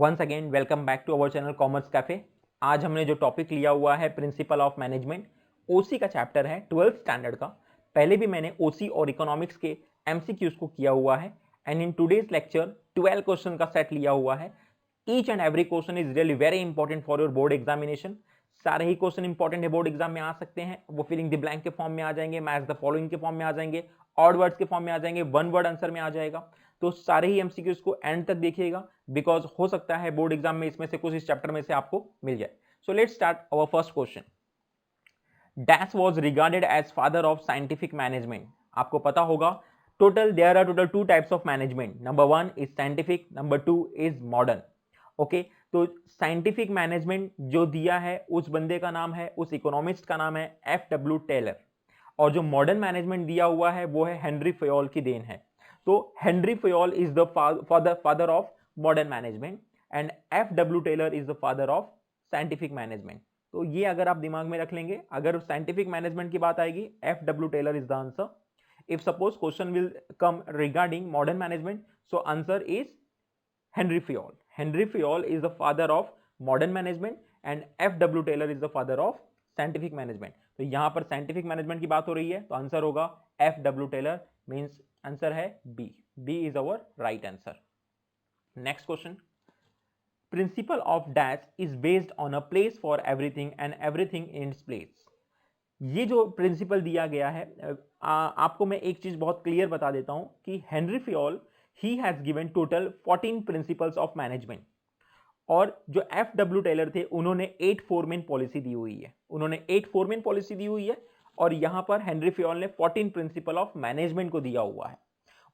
Once again welcome back to our channel commerce cafe. आज हमने जो टॉपिक लिया हुआ है प्रिंसिपल ऑफ मैनेजमेंट, ओसी का चैप्टर है 12th स्टैंडर्ड का। पहले भी मैंने ओसी और इकोनॉमिक्स के एमसीक्यूज को किया हुआ है and in today's lecture 12 question का सेट लिया हुआ है। Each and every question is really very important for your board examination. सारे ही क्वेश्चन इंपॉर्टेंट है, बोर्ड एग्जाम में आ सकते हैं। वो फिलिंग द ब्लैंक के फॉर्म में आ जाएंगे, मैच द फॉलोइंग के फॉर्म में आ जाएंगे, ऑड वर्ड्स के फॉर्म में आ जाएंगे, वन वर्ड आंसर में आ जाएगा। तो सारे ही एमसीक्यूज को एंड तक देखिएगा, बिकॉज हो सकता है बोर्ड एग्जाम में इसमें से कुछ इस चैप्टर में से आपको मिल जाए। So let's start our first question. Dash was regarded as father of scientific management. आपको पता होगा there are total two types of management. Number one is scientific, number two is modern. Okay, तो scientific management जो दिया है उस बंदे का नाम है, उस इकोनॉमिस्ट का नाम है F.W. टेलर, और जो मॉडर्न मैनेजमेंट दिया हुआ है वो है हेनरी फयोल की देन है। तो Henry Fayol is the father of modern management and F.W. Taylor is the father of scientific management. तो ये अगर आप दिमाग में रख लेंगे, अगर साइंटिफिक मैनेजमेंट की बात आएगी F.W. Taylor is the answer. If suppose question will come regarding modern management, so answer is Henry Fayol. Henry Fayol is the father of modern management and F.W. Taylor is the father of scientific management. तो यहां पर scientific management की बात हो रही है, तो answer होगा F.W. Taylor, means आंसर है B. B is our right answer. Next question. Principle of dash is based on a place for everything and everything in its place. ये जो प्रिंसिपल दिया गया है, आपको मैं एक चीज बहुत क्लियर बता देता हूं कि Henry फियोल he has given total 14 principles of management, और जो F.W. टेलर थे उन्होंने 8 फोरमैन पॉलिसी दी हुई है। उन्होंने 8 फोरमैन पॉलिसी दी हुई है और यहां पर हेनरी फियोल ने 14 प्रिंसिपल ऑफ मैनेजमेंट को दिया हुआ है।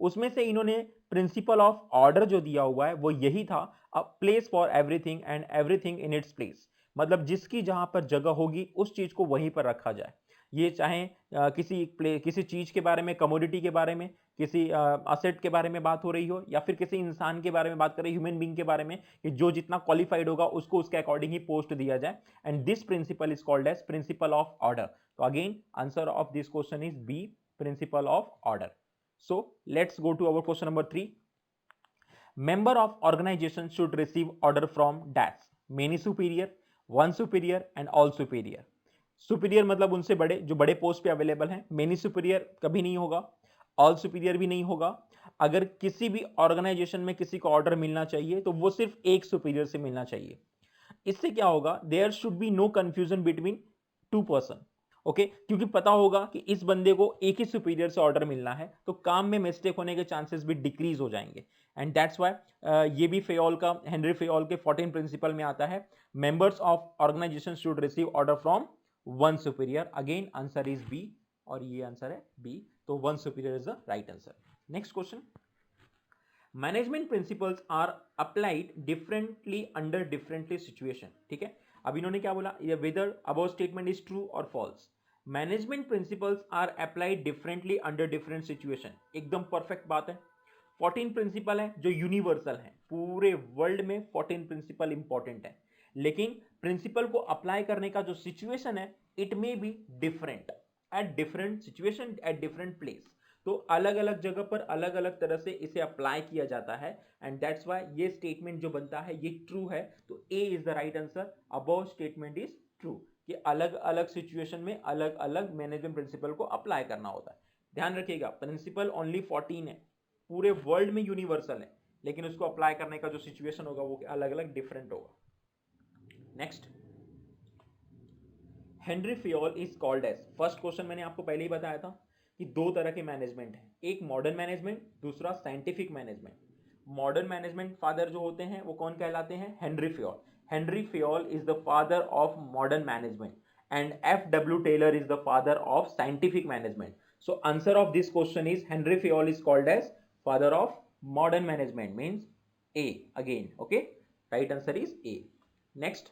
उसमें से इन्होंने प्रिंसिपल ऑफ ऑर्डर जो दिया हुआ है वो यही था, a place for everything and everything in its place. मतलब जिसकी जहां पर जगह होगी उस चीज को वहीं पर रखा जाए। ये चाहे किसी चीज के बारे में, कमोडिटी के बारे में, किसी असेट के बारे में बात हो रही हो, या फिर किसी इंसान के बारे में बात कर रही, ह्यूमन बीइंग के बारे में, कि जो जितना क्वालिफाइड होगा उसको उसके अकॉर्डिंग ही पोस्ट दिया जाए। And this principle is called as principle of order. तो again answer of this question is B, principle of order. So let's go to our question number 3। Member of organisation should receive order from dash, many superior, one superior and all superior. Superior मतलब उनसे बड़े, जो बड़े post पे available हैं। Many superior कभी नहीं होगा, ऑल सुपीरियर भी नहीं होगा। अगर किसी भी ऑर्गेनाइजेशन में किसी को ऑर्डर मिलना चाहिए तो वो सिर्फ एक सुपीरियर से मिलना चाहिए। इससे क्या होगा, there should be no confusion between two person. Okay, क्योंकि पता होगा कि इस बंदे को एक ही सुपीरियर से ऑर्डर मिलना है, तो काम में मिस्टेक होने के चांसेस भी डिक्रीज हो जाएंगे। एंड दैट्स व्हाई ये भी फेयोल का, हेनरी फेयोल के 14 प्रिंसिपल में आता है, members of organisation should receive order from one superior. Again answer is B, और ये आंसर है बी, तो one superior is the right answer. Next question. Management principles are applied differently under differently situation. ठीक है, अब इन्होंने क्या बोला, whether about statement is true और false. Management principles are applied differently under different situation, एकदम perfect बात है। 14 प्रिंसिपल है जो यूनिवर्सल है, पूरे वर्ल्ड में 14 प्रिंसिपल इंपॉर्टेंट है, लेकिन प्रिंसिपल को अप्लाई करने का जो सिचुएशन है it may be different at different situation at different place. तो अलग अलग जगह पर अलग अलग तरह से इसे अप्लाई किया जाता है, एंड दैट्स व्हाई ये स्टेटमेंट जो बनता है ये ट्रू है। तो A is the right answer, above statement is true, कि अलग अलग सिचुएशन में अलग अलग मैनेजमेंट प्रिंसिपल को अप्लाई करना होता है। ध्यान रखिएगा, प्रिंसिपल ओनली 14 है, पूरे वर्ल्ड में यूनिवर्सल है, लेकिन उसको अप्लाई करने का जो सिचुएशन होगा वो अलग अलग डिफरेंट होगा। Next, Henri Fayol is called as, first question मैंने आपको पहले ही बताया था कि दो तरह के मैनेजमेंट है, एक मॉडर्न मैनेजमेंट, दूसरा scientific management. Modern management father जो होते हैं वो कौन कहलाते हैं, Henri Fayol. Henri Fayol is the father of modern management and F.W. Taylor is the father of scientific management. So answer of this question is Henri Fayol is called as father of modern management, means A again. Okay, right answer is A. Next,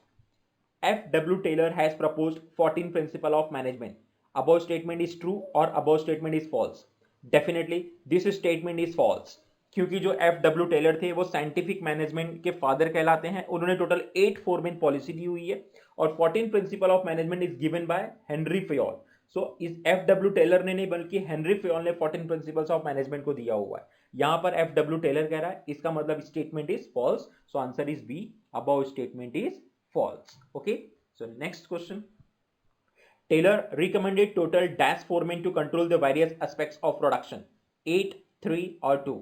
F.W. Taylor has proposed 14 principle of management. Above statement is true or above statement is false? Definitely this statement is false, क्योंकि जो F.W. Taylor थे वो scientific management के father कहलाते हैं। उन्होंने total 8 foreman policy दी हुई है और 14 principle of management is given by Henri Fayol. So इस एफ.डब्ल्यू. टेलर ने नहीं बल्कि हेनरी फयोल ने 14 प्रिंसिपल्स ऑफ मैनेजमेंट को दिया हुआ है। यहां पर एफ.डब्ल्यू. टेलर कह रहा है, इसका मतलब statement is false, so answer is B, above statement is false. Okay, so next question, Taylor recommended total dash foremen to control the various aspects of production, 8, 3 और 2।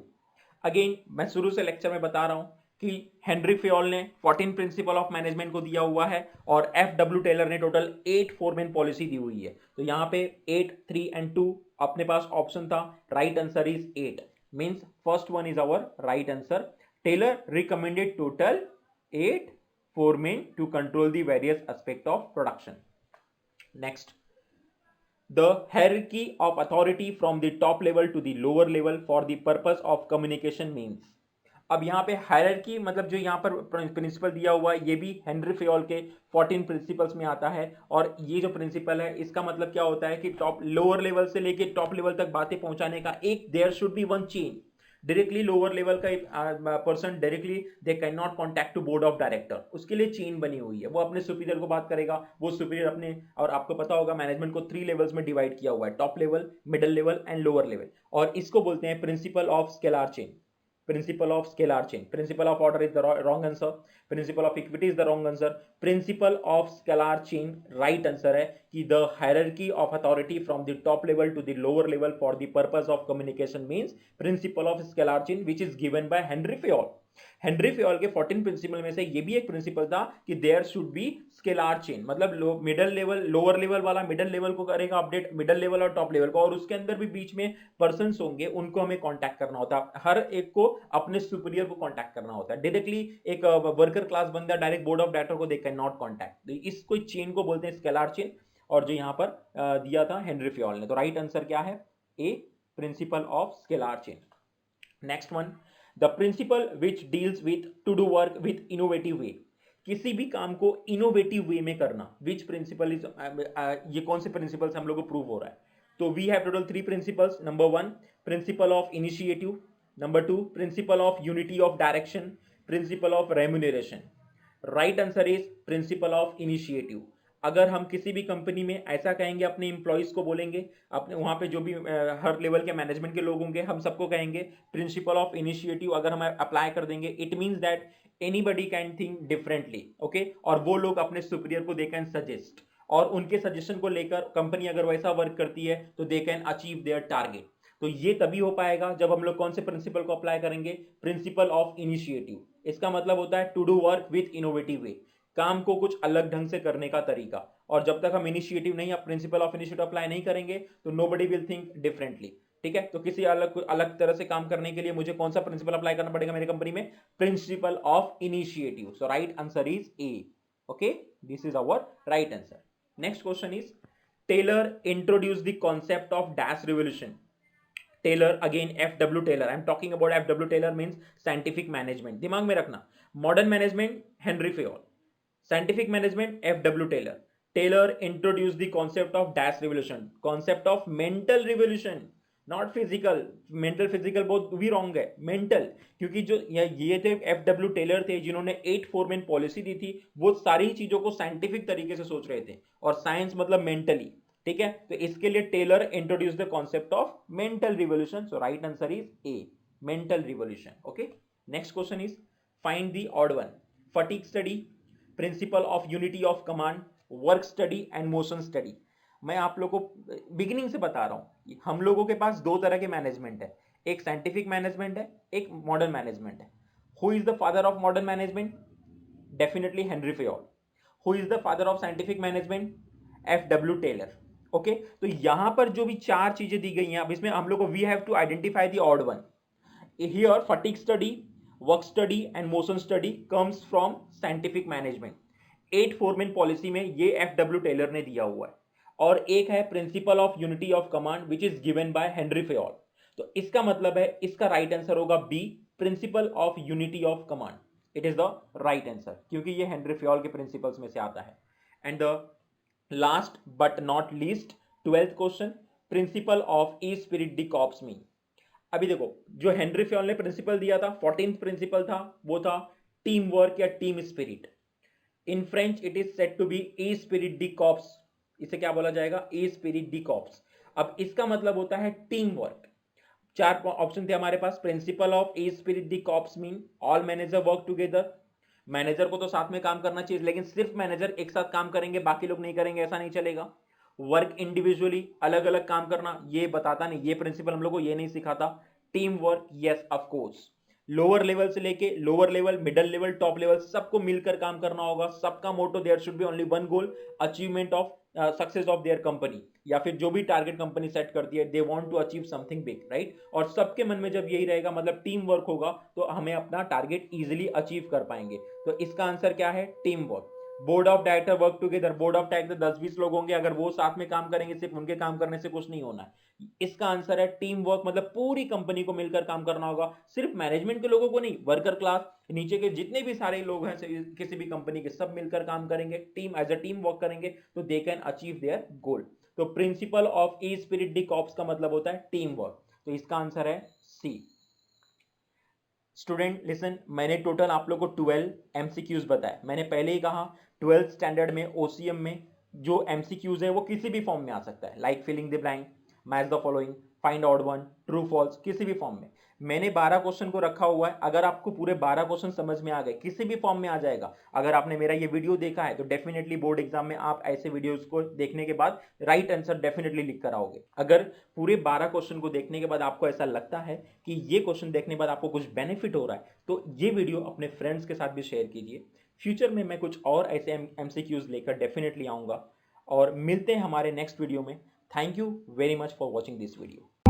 अगेन मैं शुरू से लेक्चर में बता रहा हूं कि हेनरी फयोल ने 14 प्रिंसिपल ऑफ मैनेजमेंट को दिया हुआ है और एफ.डब्ल्यू. टेलर ने टोटल 8 फोरमैन पॉलिसी दी हुई है। तो यहां पे 8, 3 एंड 2 अपने पास ऑप्शन था, right answer is 8, means first one is our right answer. Taylor recommended total 8 foremen to control the various aspect of production. Next, the hierarchy of authority from the top level to the lower level for the purpose of communication means। अब यहाँ पे hierarchy मतलब जो यहाँ पर principal दिया हुआ है ये भी हेनरी फयोल के 14 प्रिंसिपल्स में आता है। और ये जो प्रिंसिपल है इसका मतलब क्या होता है कि टॉप लोअर लेवल से लेके टॉप लेवल तक बातें पहुंचाने का एक there should be one chain. Directly lower level का person directly they can not contact to board of director, उसके लिए चेन बनी हुई है। वो अपने सुपीरियर को बात करेगा, वो सुपीरियर अपने, और आपको पता होगा मैनेजमेंट को 3 लेवल्स में डिवाइड किया हुआ है, top level, middle level and lower level, और इसको बोलते हैं principal of scalar chain. Principle of scalar chain. Principle of order is the wrong answer. Principle of equity is the wrong answer. Principle of scalar chain right answer है कि the hierarchy of authority from the top level to the lower level for the purpose of communication means principle of scalar chain which is given by Henry Fayol। Henry Fayol के 14 principal में से ये भी एक principle था कि there should be scalar chain, मतलब middle level, lower level वाला मिडिल लेवल को करेगा अपडेट, मिडिल लेवल और टॉप लेवल को, और उसके अंदर भी बीच में पर्सन्स होंगे, उनको हमें कांटेक्ट करना होता है, हर एक को अपने सुपीरियर को कांटेक्ट करना होता है। डायरेक्टली एक वर्कर क्लास बंदा डायरेक्ट बोर्ड ऑफ डायरेक्टर को दे कैन नॉट कांटेक्ट, इसको चेन को बोलते हैं स्केलर चेन, और जो यहाँ पर दिया था हेनरी फयोल ने। तो राइट आंसर क्या है, A, principle of scalar chain. Next one, the principle which deals with to do work with innovative way, किसी भी काम को इनोवेटिव वे में करना, विच प्रिंसिपल इज, ये कौन से प्रिंसिपल से हम लोग को प्रूव हो रहा है। तो we have total 3 principles. Number 1 principle of initiative, number 2 principle of unity of direction, principle of remuneration. Right answer is principle of initiative. अगर हम किसी भी कंपनी में ऐसा कहेंगे, अपने इंप्लॉइज को बोलेंगे, अपने वहां पे जो भी हर लेवल के मैनेजमेंट के लोग होंगे, हम सबको कहेंगे प्रिंसिपल ऑफ इनिशिएटिव, अगर हम अप्लाई कर देंगे it means that anybody can think differently, okay, और वो लोग अपने सुपीरियर को दे कैन सजेस्ट, और उनके सजेशन को लेकर कंपनी अगर वैसा वर्क करती है तो they can achieve their target. तो ये तभी हो पाएगा जब हम लोग कौन से प्रिंसिपल को अप्लाई करेंगे, प्रिंसिपल ऑफ इनिशिएटिव। इसका मतलब होता है to do work with innovative way, काम को कुछ अलग ढंग से करने का तरीका। और जब तक हम इनिशिएटिव नहीं, प्रिंसिपल ऑफ इनिशिएटिव अप्लाई नहीं करेंगे तो नोबडी विल थिंक डिफरेंटली। ठीक है, तो किसी अलग तरह से काम करने के लिए मुझे कौन सा प्रिंसिपल अप्लाई करना पड़ेगा मेरी कंपनी में, principle of initiative. So right answer is A, okay, this is our right answer. Next question is, Taylor introduce the concept of dash revolution. Taylor, again F W. Taylor, I am talking about F W. Taylor means scientific management, दिमाग में रखना। Modern management Henry Fayol, scientific management F.W. Taylor। Taylor introduced the concept of dash revolution, concept of mental revolution, not physical। mental physical बहुत भी wrong है, mental, क्योंकि जो ये थे F.W. Taylor थे जिन्होंने 8 फोरमैन पॉलिसी दी थी, वो सारी चीजों को साइंटिफिक तरीके से सोच रहे थे, और साइंस मतलब मेंटली। ठीक है, तो इसके लिए Taylor introduce the concept of mental revolution. So right answer is A, mental revolution. Okay, next question is, find the odd one. Fatigue study, principle of unity of command, work study and motion study. मैं आप लोगों को beginning से बता रहा हूं, हम लोगों के पास 2 तरह के मैनेजमेंट है, एक साइंटिफिक मैनेजमेंट है, एक मॉडर्न मैनेजमेंट है। Who is the father of modern management? Definitely Henry Fayol. Who is the father of scientific management? F.W. Taylor. Okay, तो यहां पर जो भी 4 चीजें दी गई हैं, अब इसमें हम लोग को we have to identify the odd one. Here fatigue study, work study and motion study comes from scientific management. 8 foreman policy में ये F.W. टेलर ने दिया हुआ है, और एक है principle of unity of command which is given by Henry Fayol. तो इसका मतलब है इसका राइट आंसर होगा B, principle of unity of command. It is the right answer, क्योंकि ये हेनरी फयोल के प्रिंसिपल्स में से आता है। And the last but not least 12th question, principle of esprit de corps मी। अभी देखो, जो हेनरी फयोल ने प्रिंसिपल दिया था, 14th प्रिंसिपल था, वो था टीम वर्क या team spirit. In French it is said to be esprit de corps. इसे क्या बोला जाएगा, ए स्पिरिट डी कॉप्स। अब इसका मतलब होता है टीम वर्क। चार ऑप्शन थे हमारे पास। Principle of esprit de corps mean all manager work together. Manager को तो साथ में काम करना चाहिए, लेकिन सिर्फ मैनेजर एक साथ काम करेंगे, बाकी लोग नहीं करेंगे, ऐसा नहीं चलेगा। वर्क इंडिविजुअली, अलग अलग काम करना, ये बताता नहीं, ये प्रिंसिपल हम लोग को ये नहीं सिखाता। Team work, yes of course. Lower level से लेके lower level, middle level, top level, सबको मिलकर काम करना होगा। सबका motto there should be only one goal, achievement of success of their company, या फिर जो भी टारगेट कंपनी सेट करती है, they want to achieve something big, right. और सबके मन में जब यही रहेगा, मतलब टीम वर्क होगा, तो हमें अपना टारगेट इजीली अचीव कर पाएंगे। तो इसका आंसर क्या है, team work. Board of director work together, board of director 10-20 लोग होंगे, अगर वो साथ में काम करेंगे, सिर्फ उनके काम करने से कुछ नहीं होना है। इसका आंसर है टीम वर्क, मतलब पूरी कंपनी को मिलकर काम करना होगा, सिर्फ मैनेजमेंट के लोगों को नहीं, वर्कर क्लास, नीचे के जितने भी सारे लोग हैं किसी भी कंपनी के, सब मिलकर काम करेंगे, team as a team work करेंगे, तो they can achieve their goal. तो principle of esprit de corps का मतलब होता है टीम वर्क। तो इसका आंसर है सी। स्टूडेंट लिसन, मैंने टोटल आप लोग को 12 एमसीक्यूज बताया। मैंने पहले ही कहा 12th स्टैंडर्ड में ओसीएम में जो एमसीक्यूज है वो किसी भी फॉर्म में आ सकता है, like filling the blank, match the following, find odd one, true false, किसी भी फॉर्म में। मैंने 12 क्वेश्चन को रखा हुआ है। अगर आपको पूरे 12 क्वेश्चन समझ में आ गए, किसी भी फॉर्म में आ जाएगा। अगर आपने मेरा ये वीडियो देखा है तो डेफिनेटली बोर्ड एग्जाम में आप ऐसे वीडियोस को देखने के बाद राइट आंसर डेफिनेटली लिख कर आओगे। अगर पूरे 12 क्वेश्चन को देखने के बाद आपको ऐसा लगता है कि ये क्वेश्चन देखने के बाद आपको कुछ बेनिफिट हो रहा है, तो ये वीडियो अपने फ्रेंड्स के साथ भी शेयर कीजिए। फ्यूचर में मैं कुछ और ऐसे एमसीक्यूज लेकर डेफिनेटली आऊंगा, और मिलते हैं हमारे नेक्स्ट वीडियो में। Thank you very much for watching this video.